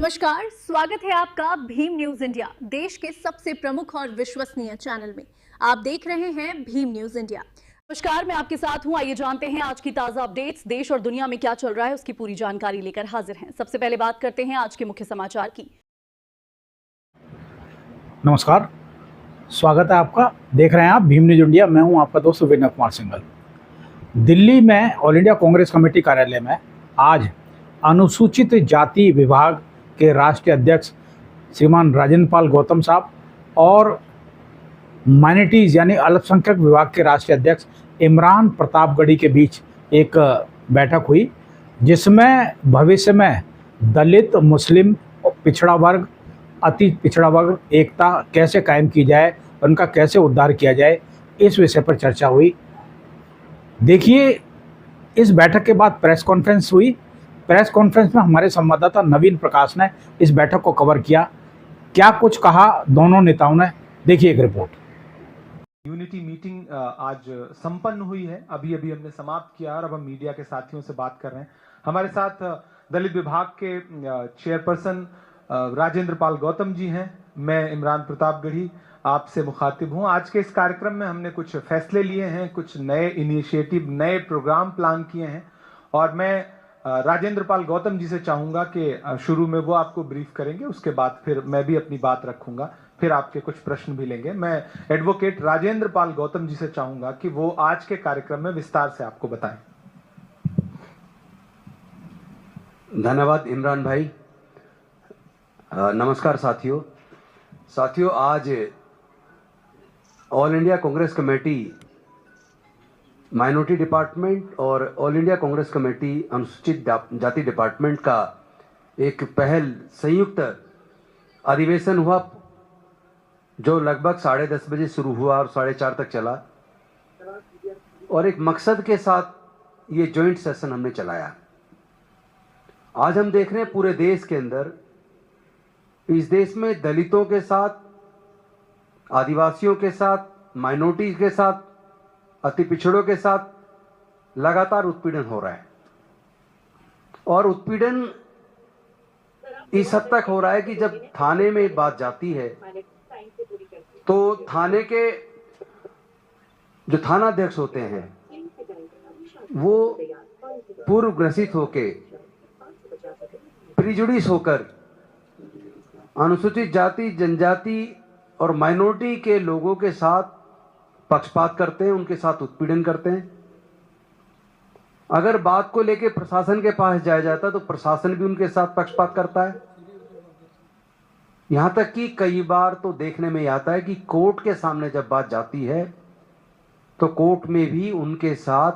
नमस्कार, स्वागत है आपका भीम न्यूज इंडिया, देश के सबसे प्रमुख और विश्वसनीय चैनल में। आप देख रहे हैं भीम न्यूज इंडिया। नमस्कार, मैं आपके साथ हूं। आइए जानते हैं आज की ताजा अपडेट्स। देश और दुनिया में क्या चल रहा है उसकी पूरी जानकारी लेकर हाजिर हैं। सबसे पहले बात करते हैं आज के मुख्य समाचार की। नमस्कार, स्वागत है आपका। देख रहे हैं आप भीम न्यूज इंडिया। मैं हूं आपका दोस्त विनय कुमार सिंघल। दिल्ली में ऑल इंडिया कांग्रेस कमेटी कार्यालय में आज अनुसूचित जाति विभाग के राष्ट्रीय अध्यक्ष श्रीमान राजेंद्र पाल गौतम साहब और माइनॉरिटीज़ यानी अल्पसंख्यक विभाग के राष्ट्रीय अध्यक्ष इमरान प्रतापगढ़ी के बीच एक बैठक हुई, जिसमें भविष्य में दलित, मुस्लिम, पिछड़ा वर्ग, अति पिछड़ा वर्ग एकता कैसे कायम की जाए, उनका कैसे उद्धार किया जाए, इस विषय पर चर्चा हुई। देखिए, इस बैठक के बाद प्रेस कॉन्फ्रेंस हुई। प्रेस कॉन्फ्रेंस में हमारे संवाददाता नवीन प्रकाश ने इस बैठक को कवर किया। क्या कुछ कहा दोनों नेताओं ने, देखिए एक रिपोर्ट। यूनिटी मीटिंग आज संपन्न हुई है। अभी हमने समाप्त किया और अब हम मीडिया के साथियों से बात कर रहे हैं। हमारे साथ दलित विभाग के चेयरपर्सन राजेंद्र पाल गौतम जी हैं। मैं इमरान प्रतापगढ़ी आपसे मुखातिब हूं। आज के इस कार्यक्रम में हमने कुछ फैसले लिए हैं, कुछ नए इनिशिएटिव, नए प्रोग्राम प्लान किए हैं और मैं राजेंद्र पाल गौतम जी से चाहूंगा कि शुरू में वो आपको ब्रीफ करेंगे, उसके बाद फिर मैं भी अपनी बात रखूंगा, फिर आपके कुछ प्रश्न भी लेंगे। मैं एडवोकेट राजेंद्र पाल गौतम जी से चाहूंगा कि वो आज के कार्यक्रम में विस्तार से आपको बताएं। धन्यवाद इमरान भाई। नमस्कार साथियों। आज all India Congress committee minority department और ऑल इंडिया कांग्रेस कमेटी अनुसूचित जाति डिपार्टमेंट का एक पहल संयुक्त अधिवेशन हुआ, जो लगभग 10:30 बजे शुरू हुआ और 4:30 तक चला और एक मकसद के साथ ये जॉइंट सेशन हमने चलाया। आज हम देख रहे हैं पूरे देश के अंदर, इस देश में दलितों के साथ, आदिवासियों के साथ, माइनॉरिटीज के साथ, अति पिछड़ों के साथ लगातार उत्पीड़न हो रहा है और उत्पीड़न इस हद तक हो रहा है कि जब थाने में बात जाती है तो थाने के जो थानाध्यक्ष होते हैं वो पूर्व ग्रसित होके, प्रिजुडिस होकर अनुसूचित जाति, जनजाति और माइनॉरिटी के लोगों के साथ पक्षपात करते हैं, उनके साथ उत्पीड़न करते हैं। अगर बात को लेकर प्रशासन के पास जाया जाता है तो प्रशासन भी उनके साथ पक्षपात करता है। यहां तक कि कई बार तो देखने में आता है कि कोर्ट के सामने जब बात जाती है तो कोर्ट में भी उनके साथ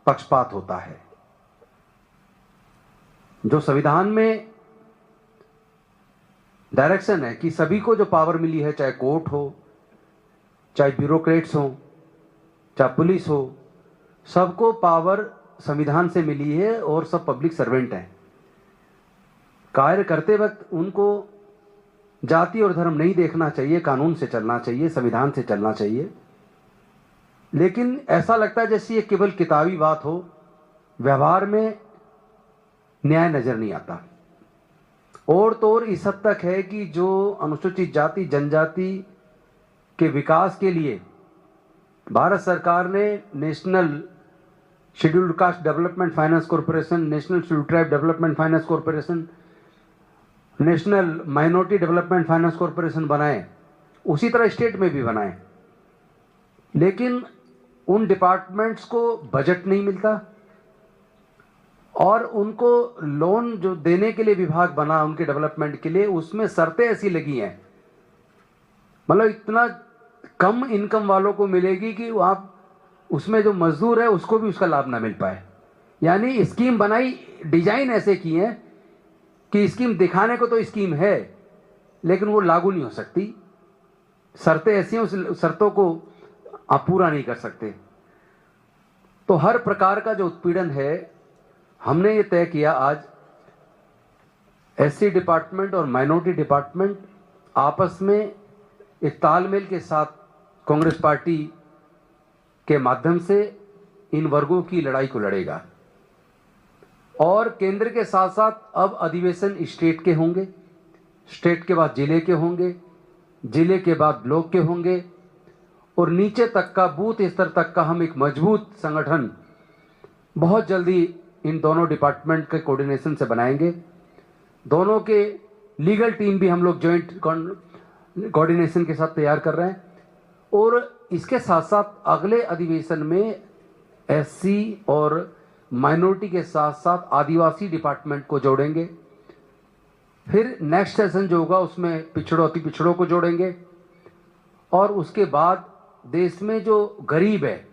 पक्षपात होता है। जो संविधान में डायरेक्शन है कि सभी को जो पावर मिली है, चाहे कोर्ट हो, चाहे ब्यूरोक्रेट्स हो, चाहे पुलिस हो, सबको पावर संविधान से मिली है और सब पब्लिक सर्वेंट हैं। कार्य करते वक्त उनको जाति और धर्म नहीं देखना चाहिए, कानून से चलना चाहिए, संविधान से चलना चाहिए। लेकिन ऐसा लगता है जैसे ये केवल किताबी बात हो, व्यवहार में न्याय नजर नहीं आता। और तो और इस हद तक है कि जो अनुसूचित जाति, जनजाति के विकास के लिए भारत सरकार ने national scheduled caste development finance corporation, national scheduled tribe development finance corporation, national minority development finance corporation बनाए, उसी तरह स्टेट में भी बनाए। लेकिन उन डिपार्टमेंट्स को बजट नहीं मिलता और उनको लोन जो देने के लिए विभाग बना उनके डेवलपमेंट के लिए, उसमें शर्तें ऐसी लगी हैं, मतलब इतना कम इनकम वालों को मिलेगी कि आप उसमें जो मजदूर है उसको भी उसका लाभ ना मिल पाए। यानी स्कीम बनाई, डिजाइन ऐसे की है कि स्कीम दिखाने को तो स्कीम है लेकिन वो लागू नहीं हो सकती। शर्तें ऐसी हैं, उस शर्तों को आप पूरा नहीं कर सकते। तो हर प्रकार का जो उत्पीड़न है, हमने ये तय किया आज एससी डिपार्टमेंट और माइनॉरिटी डिपार्टमेंट आपस में एक तालमेल के साथ कांग्रेस पार्टी के माध्यम से इन वर्गों की लड़ाई को लड़ेगा। और केंद्र के साथ साथ अब अधिवेशन स्टेट के होंगे, स्टेट के बाद जिले के होंगे, जिले के बाद ब्लॉक के होंगे और नीचे तक का बूथ स्तर तक का हम एक मजबूत संगठन बहुत जल्दी इन दोनों डिपार्टमेंट के कोऑर्डिनेशन से बनाएंगे। दोनों के लीगल टीम भी हम लोग जॉइंट कोऑर्डिनेशन के साथ तैयार कर रहे हैं और इसके साथ साथ अगले अधिवेशन में एससी और माइनॉरिटी के साथ साथ आदिवासी डिपार्टमेंट को जोड़ेंगे। फिर नेक्स्ट सेशन जो होगा उसमें पिछड़ों अति पिछड़ों को जोड़ेंगे और उसके बाद देश में जो गरीब है,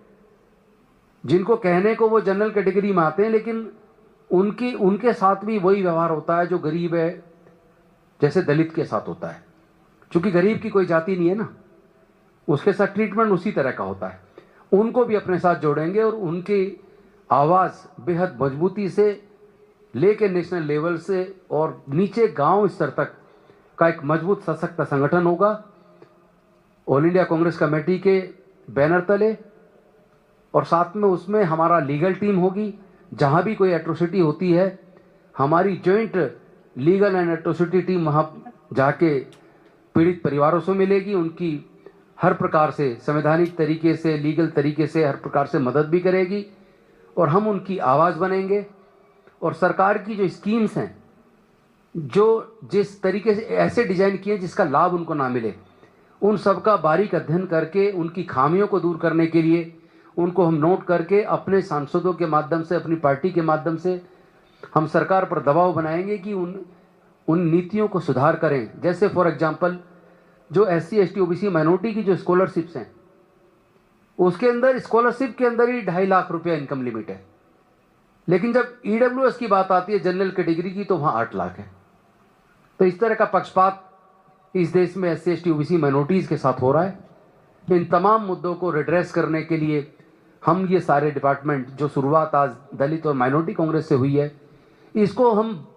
जिनको कहने को वो जनरल कैटेगरी में आते हैं लेकिन उनके साथ भी वही व्यवहार होता है जो गरीब है, जैसे दलित के साथ होता है। क्योंकि गरीब की कोई जाति नहीं है ना, उसके साथ ट्रीटमेंट उसी तरह का होता है। उनको भी अपने साथ जोड़ेंगे और उनकी आवाज़ बेहद मजबूती से लेके नेशनल लेवल से और नीचे गांव स्तर तक का एक मजबूत सशक्त संगठन होगा। ऑल इंडिया कांग्रेस कमेटी के बैनर तले और साथ में उसमें हमारा लीगल टीम होगी। जहां भी कोई एट्रोसिटी होती है हमारी joint legal and atrocity team वहां जाके पीड़ित परिवारों से मिलेगी, उनकी हर प्रकार से संवैधानिक तरीके से लीगल तरीके से हर प्रकार से मदद भी करेगी और हम उनकी आवाज़ बनेंगे। और सरकार की जो स्कीम्स हैं जो जिस तरीके से ऐसे डिजाइन किए जिसका लाभ उनको ना मिले, उन सब का बारीक अध्ययन करके उनकी खामियों को दूर करने के लिए उनको हम नोट करके अपने सांसदों के माध्यम से अपनी पार्टी के माध्यम से हम सरकार पर दबाव बनाएंगे कि उन नीतियों को सुधार करें। जैसे फॉर एग्जांपल जो SC ST OBC माइनॉरिटी की जो स्कॉलरशिप्स हैं उसके अंदर स्कॉलरशिप के अंदर ही 2.5 लाख रुपया इनकम लिमिट है, लेकिन जब EWS की बात आती है जनरल कैटेगरी की तो वहाँ 8 लाख है। तो इस तरह का पक्षपात इस देश में SC ST OBC माइनॉरिटीज़ के साथ हो रहा है। इन तमाम मुद्दों को रिड्रेस करने के लिए हम ये सारे डिपार्टमेंट जो शुरुआत आज दलित और माइनॉरिटी कांग्रेस से हुई है, इसको हम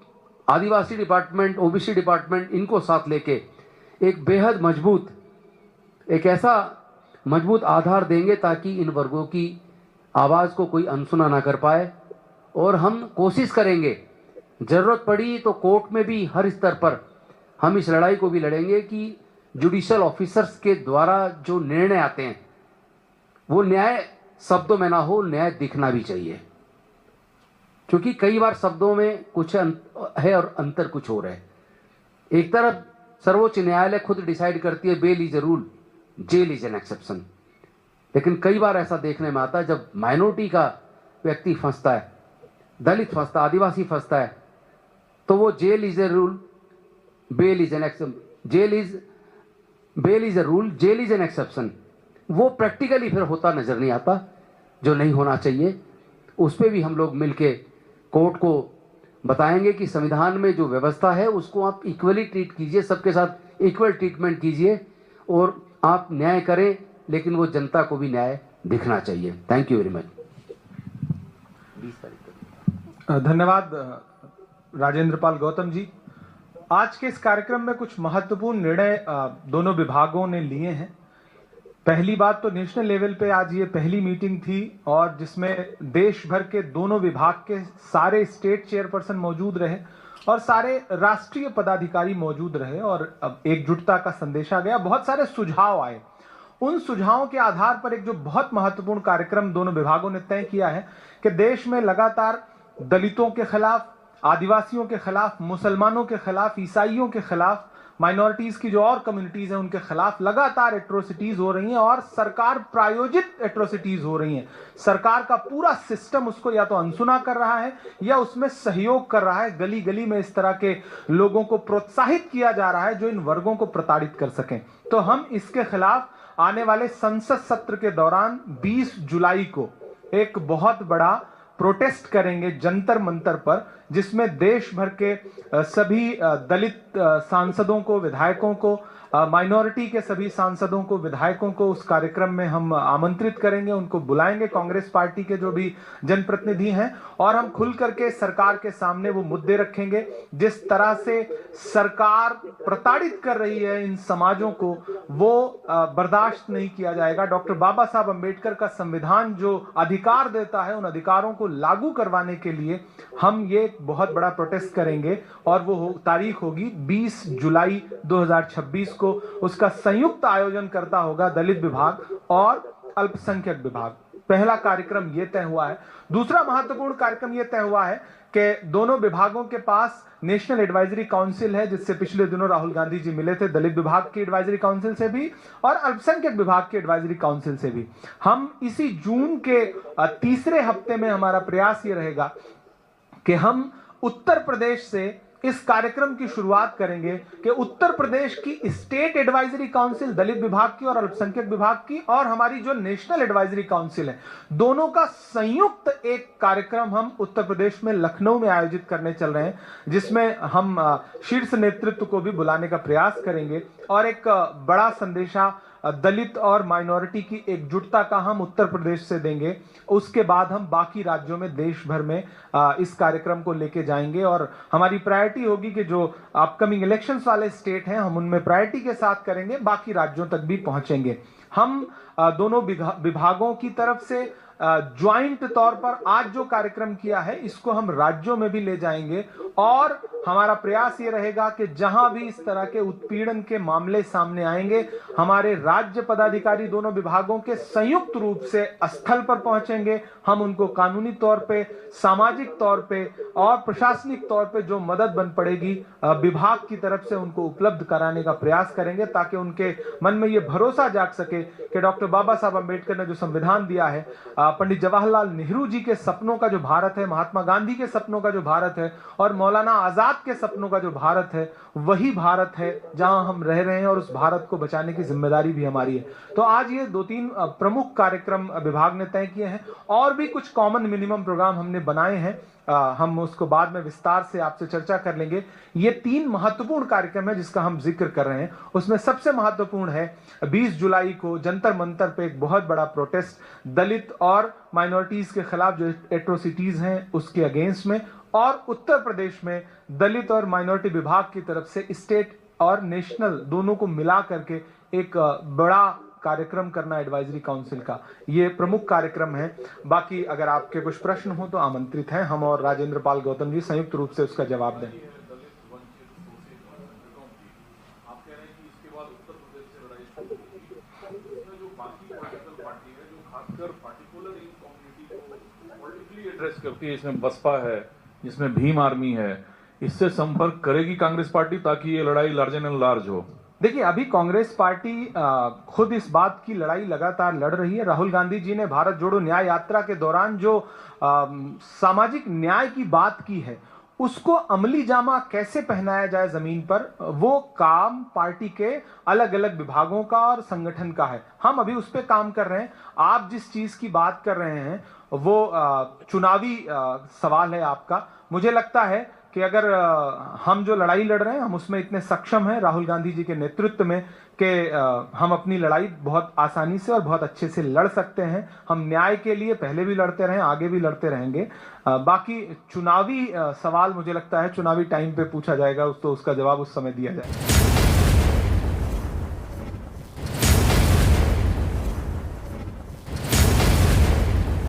आदिवासी डिपार्टमेंट, OBC डिपार्टमेंट, इनको साथ लेके एक बेहद मजबूत, एक ऐसा मजबूत आधार देंगे ताकि इन वर्गों की आवाज़ को कोई अनसुना ना कर पाए। और हम कोशिश करेंगे, ज़रूरत पड़ी तो कोर्ट में भी हर स्तर पर हम इस लड़ाई को भी लड़ेंगे कि जुडिशियल ऑफिसर्स के द्वारा जो निर्णय आते हैं वो न्याय शब्दों में ना हो, न्याय दिखना भी चाहिए। क्योंकि कई बार शब्दों में कुछ है और अंतर कुछ हो रहा है। एक तरफ सर्वोच्च न्यायालय खुद डिसाइड करती है bail is a rule, jail is an exception, लेकिन कई बार ऐसा देखने में आता है जब माइनॉरिटी का व्यक्ति फंसता है, दलित फंसता है, आदिवासी फंसता है, तो वो jail is a rule, bail is an exception, bail is a rule, jail is an exception, वो प्रैक्टिकली फिर होता नजर नहीं आता जो नहीं होना चाहिए। उस पर भी हम लोग मिलके कोर्ट को बताएंगे कि संविधान में जो व्यवस्था है उसको आप इक्वली ट्रीट कीजिए, सबके साथ इक्वल ट्रीटमेंट कीजिए और आप न्याय करें, लेकिन वो जनता को भी न्याय दिखना चाहिए। Thank you very much. धन्यवाद राजेंद्र पाल गौतम जी। आज के इस कार्यक्रम में कुछ महत्वपूर्ण निर्णय दोनों विभागों ने लिए हैं। पहली बात तो नेशनल लेवल पे आज ये पहली मीटिंग थी और जिसमें देश भर के दोनों विभाग के सारे स्टेट चेयरपर्सन मौजूद रहे और सारे राष्ट्रीय पदाधिकारी मौजूद रहे और अब एकजुटता का संदेशा गया। बहुत सारे सुझाव आए। उन सुझावों के आधार पर एक जो बहुत महत्वपूर्ण कार्यक्रम दोनों विभागों ने तय किया है कि देश में लगातार दलितों के खिलाफ, आदिवासियों के खिलाफ, मुसलमानों के खिलाफ, ईसाइयों के खिलाफ, माइनॉरिटीज की जो और कम्युनिटीज हैं उनके खिलाफ लगातार एट्रोसिटीज हो रही हैं और सरकार प्रायोजित एट्रोसिटीज हो रही हैं। सरकार का पूरा सिस्टम उसको या तो अनसुना कर रहा है या उसमें सहयोग कर रहा है। गली गली में इस तरह के लोगों को प्रोत्साहित किया जा रहा है जो इन वर्गों को प्रताड़ित कर सकें। तो हम इसके खिलाफ आने वाले संसद सत्र के दौरान 20 जुलाई को एक बहुत बड़ा प्रोटेस्ट करेंगे जंतर मंतर पर, जिसमें देश भर के सभी दलित सांसदों को, विधायकों को माइनॉरिटी के सभी सांसदों को, विधायकों को उस कार्यक्रम में हम आमंत्रित करेंगे, उनको बुलाएंगे, कांग्रेस पार्टी के जो भी जनप्रतिनिधि हैं, और हम खुल करके सरकार के सामने वो मुद्दे रखेंगे। जिस तरह से सरकार प्रताड़ित कर रही है इन समाजों को, वो बर्दाश्त नहीं किया जाएगा। डॉक्टर बाबा साहब अंबेडकर का संविधान जो अधिकार देता है, उन अधिकारों को लागू करवाने के लिए हम ये बहुत बड़ा प्रोटेस्ट करेंगे, और वो तारीख होगी 20 जुलाई 2026 को। उसका संयुक्त आयोजन करता होगा दलित विभाग और अल्पसंख्यक विभाग। पहला कार्यक्रम यह तय हुआ है। दूसरा महत्वपूर्ण कार्यक्रम यह तय हुआ है कि दोनों विभागों के पास नेशनल एडवाइजरी काउंसिल है, जिससे पिछले दिनों राहुल गांधी जी मिले थे, दलित विभाग की एडवाइजरी काउंसिल से भी और अल्पसंख्यक विभाग की एडवाइजरी काउंसिल से भी। हम इसी जून के तीसरे हफ्ते में हमारा प्रयास ये रहेगा कि हम उत्तर प्रदेश से इस कार्यक्रम की शुरुआत करेंगे कि उत्तर प्रदेश की स्टेट एडवाइजरी काउंसिल दलित विभाग की और अल्पसंख्यक विभाग की, और हमारी जो नेशनल एडवाइजरी काउंसिल है, दोनों का संयुक्त एक कार्यक्रम हम उत्तर प्रदेश में लखनऊ में आयोजित करने चल रहे हैं, जिसमें हम शीर्ष नेतृत्व को भी बुलाने का प्रयास करेंगे और एक बड़ा संदेशा दलित और माइनॉरिटी की एकजुटता का हम उत्तर प्रदेश से देंगे। उसके बाद हम बाकी राज्यों में, देश भर में इस कार्यक्रम को लेके जाएंगे, और हमारी प्रायोरिटी होगी कि जो अपकमिंग इलेक्शंस वाले स्टेट हैं हम उनमें प्रायोरिटी के साथ करेंगे, बाकी राज्यों तक भी पहुंचेंगे। हम दोनों विभागों की तरफ से ज्वाइंट तौर पर आज जो कार्यक्रम किया है, इसको हम राज्यों में भी ले जाएंगे, और हमारा प्रयास ये रहेगा कि जहां भी इस तरह के उत्पीड़न के मामले सामने आएंगे, हमारे राज्य पदाधिकारी दोनों विभागों के संयुक्त रूप से स्थल पर पहुंचेंगे। हम उनको कानूनी तौर पे, सामाजिक तौर पे और प्रशासनिक तौर पे जो मदद बन पड़ेगी विभाग की तरफ से उनको उपलब्ध कराने का प्रयास करेंगे, ताकि उनके मन में ये भरोसा जाग सके कि डॉक्टर बाबा साहब अंबेडकर ने जो संविधान दिया है, पंडित जवाहरलाल नेहरू जी के सपनों का जो भारत है, महात्मा गांधी के सपनों का जो भारत है, और मौलाना आजाद के सपनों का जो भारत है, वही भारत है जहां हम रह रहे हैं, और उस भारत को बचाने की जिम्मेदारी भी हमारी है। तो आज ये 2-3 प्रमुख कार्यक्रम विभाग ने तय किए हैं, और भी कुछ कॉमन मिनिमम प्रोग्राम हमने बनाए हैं, हम उसको बाद में विस्तार से आपसे चर्चा कर लेंगे। ये 3 महत्वपूर्ण कार्यक्रम है जिसका हम जिक्र कर रहे हैं। उसमें सबसे महत्वपूर्ण है 20 जुलाई को जंतर मंतर पे एक बहुत बड़ा प्रोटेस्ट दलित और माइनॉरिटीज के खिलाफ जो एट्रोसिटीज हैं उसके अगेंस्ट में, और उत्तर प्रदेश में दलित और माइनॉरिटी विभाग की तरफ से स्टेट और नेशनल दोनों को मिला करके एक बड़ा कार्यक्रम करना एडवाइजरी काउंसिल का। ये प्रमुख कार्यक्रम है। बाकी अगर आपके कुछ प्रश्न हो तो आमंत्रित हैं, हम और राजेंद्र पाल गौतम जी संयुक्त रूप से उसका जवाब दें। एड्रेस करती है, इसमें बसपा है, जिसमें भीम आर्मी है, इससे संपर्क करेगी कांग्रेस पार्टी ताकि ये लड़ाई लार्जर एंड लार्ज हो? देखिए, अभी कांग्रेस पार्टी खुद इस बात की लड़ाई लगातार लड़ रही है। राहुल गांधी जी ने भारत जोड़ो न्याय यात्रा के दौरान जो सामाजिक न्याय की बात की है, उसको अमली जामा कैसे पहनाया जाए जमीन पर, वो काम पार्टी के अलग अलग विभागों का और संगठन का है। हम अभी उस पर काम कर रहे हैं। आप जिस चीज की बात कर रहे हैं वो चुनावी सवाल है आपका। मुझे लगता है कि अगर हम जो लड़ाई लड़ रहे हैं हम उसमें इतने सक्षम हैं राहुल गांधी जी के नेतृत्व में कि हम अपनी लड़ाई बहुत आसानी से और बहुत अच्छे से लड़ सकते हैं। हम न्याय के लिए पहले भी लड़ते रहे, आगे भी लड़ते रहेंगे। बाकी चुनावी सवाल मुझे लगता है चुनावी टाइम पे पूछा जाएगा, तो उसका जवाब उस समय दिया जाएगा।